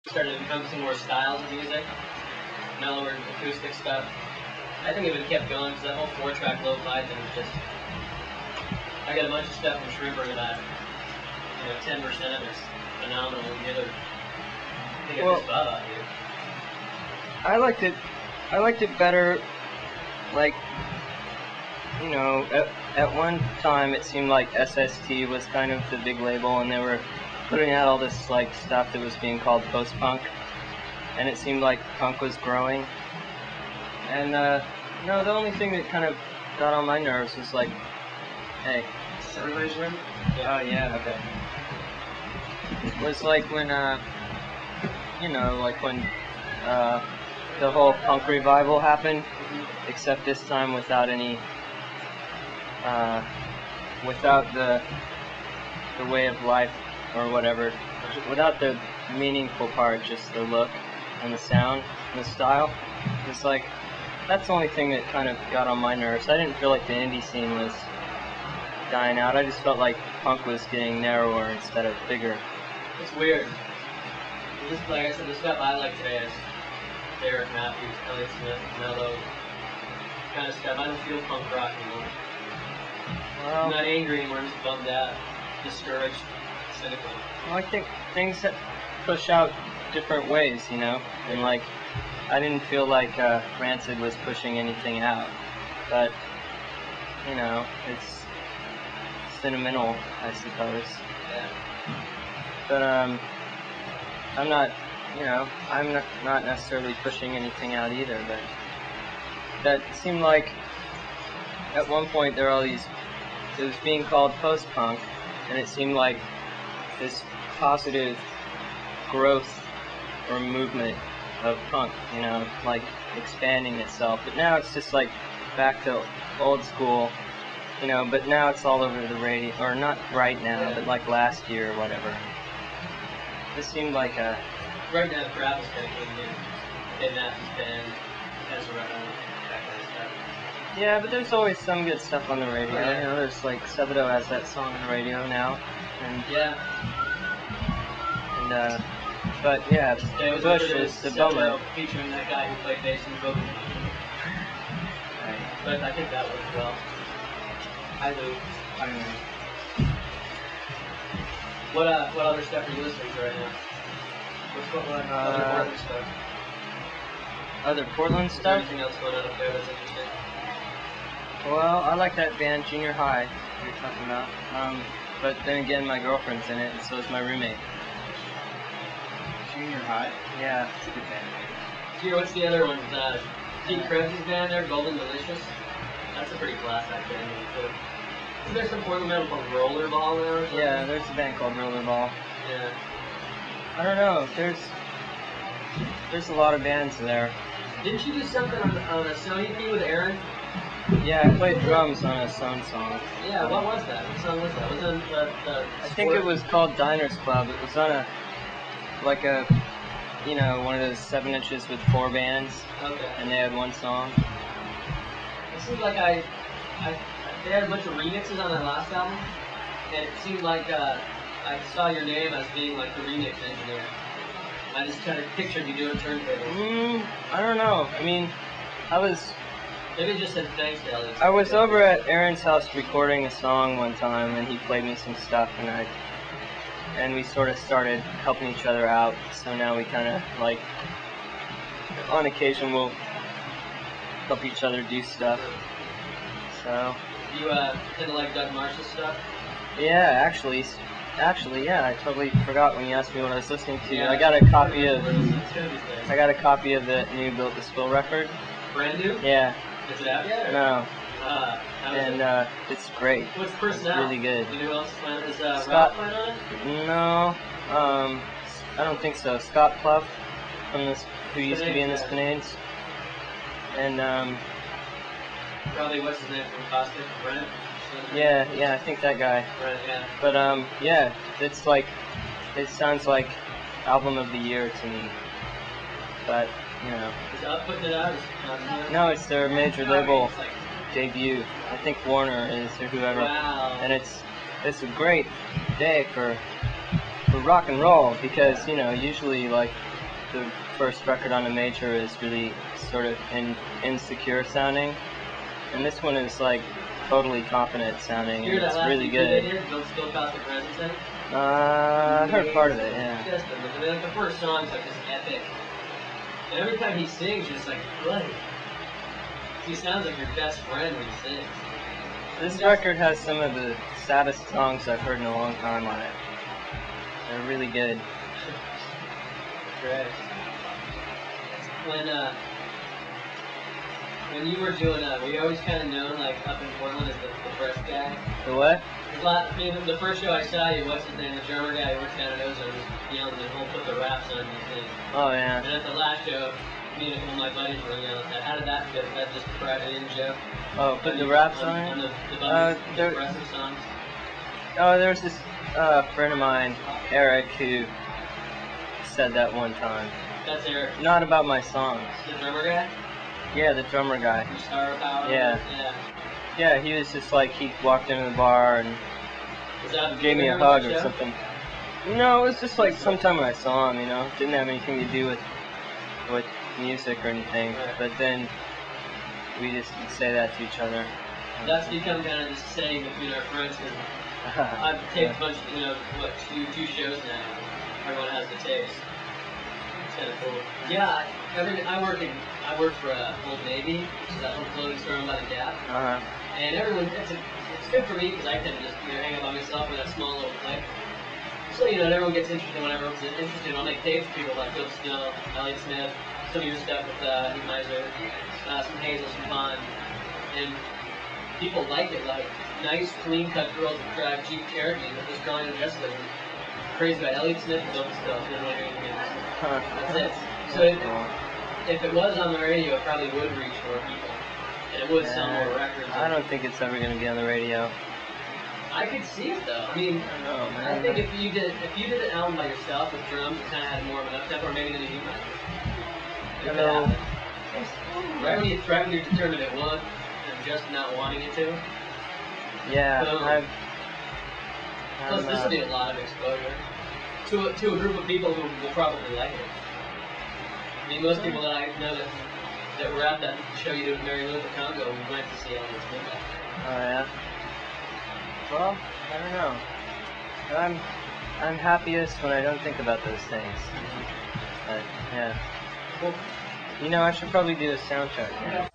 started to become some more styles of music, mellower acoustic stuff. I think it would have kept going because that whole 4-track lo-fi thing was just. I got a bunch of stuff from Shrimper that, 10% of it's phenomenal, and the other, I think I just thought about you. I liked it better, like, at one time it seemed like SST was kind of the big label, and they were putting out all this, like, stuff that was being called post-punk, and it seemed like punk was growing. And, the only thing that kind of got on my nerves was like, hey. Everybody's room? Oh, yeah, okay. It was like when, the whole punk revival happened, except this time without any, without the way of life or whatever, without the meaningful part, just the look and the sound and the style. It's like, that's the only thing that kind of got on my nerves. I didn't feel like the indie scene was dying out. I just felt like punk was getting narrower instead of bigger. It's weird. Just like I said, the stuff I like today is Derek Matthews, Elliott Smith, mellow kind of stuff. I don't feel punk rock anymore. Well, I'm not angry anymore. I'm just bummed out, discouraged, cynical. Well, I think things that push out different ways, and like, I didn't feel like Rancid was pushing anything out, but it's sentimental, I suppose. Yeah. But I'm not, I'm not necessarily pushing anything out either. But that seemed like at one point there were all these. It was being called post-punk, and it seemed like this positive growth or movement of punk, like expanding itself. But now it's just like back to old school, but now it's all over the radio, or not right now, but like last year or whatever. This seemed like a... Right now, Gravel's kind of came in Matthew's band, Ezra, that kind of stuff. Yeah, but there's always some good stuff on the radio. Yeah. There's like Sebadoh has that song on the radio now, and yeah. And but yeah, Bush is the bummer. Featuring that guy who played bass in the book. Right. But I think that worked well. Hi Lou. I don't know. What other stuff are you listening to right now? What's going on? Other Portland stuff. Other Portland Is there stuff? anything else going on up there that's interesting? Well, I like that band Junior High you're talking about. But then again, my girlfriend's in it, and so is my roommate. Junior High? Yeah. It's a good band. Gee, what's the other one? Pete Krebs's band there, Golden Delicious. That's a pretty class act band too. Is there some Portland metal called Rollerball there or something? Yeah, there's a band called Rollerball. Yeah. I don't know. There's a lot of bands there. Didn't you do something on a Sony EP with Aaron? Yeah, I played drums on a Sun song. Yeah, what was that? What song was that? Was it the I think it was called Diners Club. It was on a one of those 7 inches with 4 bands, Okay. and they had one song. It seemed like they had a bunch of remixes on that last album, and it seemed like I saw your name as being like the remix engineer. I just kind of pictured you doing turntables. I don't know. I mean, Maybe it just said thanks to Elliott. I was over at Aaron's house recording a song one time, and he played me some stuff, and we sort of started helping each other out. So now we kind of like, on occasion, we'll help each other do stuff. So. You kind of like Doug Marshall's stuff? Yeah, actually, yeah. I totally forgot when you asked me what I was listening to. Yeah. I got a copy of. It's gonna be things. I got a copy of the new Built to Spill record. Brand new? Yeah. Is it out yet? Or? No. How is And it? it's great. What's the person out? Really good. You know who else is playing? Is Ralph Scott- playing on it? No. I don't think so. Scott Pluff from who used to be in the Spinades. And Probably what's his name from Caustic? Brent? yeah, I think that guy. Brent, yeah. But yeah, it's like, it sounds like album of the year to me. But Is Up putting it out? Is it not doing it? no, it's their major label It's like, debut. I think Warner is or whoever. wow. And it's a great day for for rock and roll, because you know usually like the first record on a major is really sort of insecure sounding, and this one is like totally confident sounding, and it's really good. Don't Spill Caustic Resin? I heard part of it, yeah. Just like the first song's like just epic, and every time he sings, you're just like, what? He sounds like your best friend when he sings. This record has some of the saddest songs I've heard in a long time on it. They're really good. Great. When you were doing were you always kind of known like up in Portland as the fresh guy? The what? The first show I saw you, what's his name? The drummer guy who works down at Ozone was yelling and he'll put the raps on your thing. Oh yeah. And at the last show, me and a couple of my buddies were yelling at that. How did that go? That just private in joke? Oh, put the raps on it? On the aggressive songs? Oh, there was this friend of mine, Eric, who said that one time. That's Eric. Not about my songs. The drummer guy? Yeah, the drummer guy. From Star Power? Yeah. Yeah, he was just like, he walked into the bar and gave me a hug or something. No, it was just like sometime when I saw him, you know. Didn't have anything to do with music or anything. Right. But then we just would say that to each other. That's become kind of just saying between our friends, because I've taped a bunch of, you know, what, two shows now. Everyone has the tapes. It's kind of cool. Yeah, I work for Old Navy, which is that little clothing store owned by the Gap. And everyone, it's good for me because I tend to just hang out by myself with that small little clique. So you know, everyone gets interested whenever everyone's interested. I'll make tapes for people like Phil Still, Elliott Smith, some of your stuff with Heatmiser, some Hazel, some Vaughn, and people like it. Like nice, clean-cut girls with drag Jeep Cherokee that just drawing and Jessica. Crazy about Elliott Smith and Phil Still. That's it. So if it was on the radio, it probably would reach more people, and it would sell more records. I don't think it's ever going to be on the radio. I could see it though. I mean, I don't know, man. I think if you did an album by yourself with drums, it kind of had more of an up-tempo, or maybe the Heatmiser. Right when you're determined it won't, and just not wanting it to. Yeah, Plus, this will be a lot of exposure to a group of people who will probably like it. I mean, most people that I know that were at that show you did in Mary Lou at the Congo, we went to see Elliott Smith. Oh yeah. Well, I don't know. I'm happiest when I don't think about those things. But yeah. Cool. You know, I should probably do a soundcheck.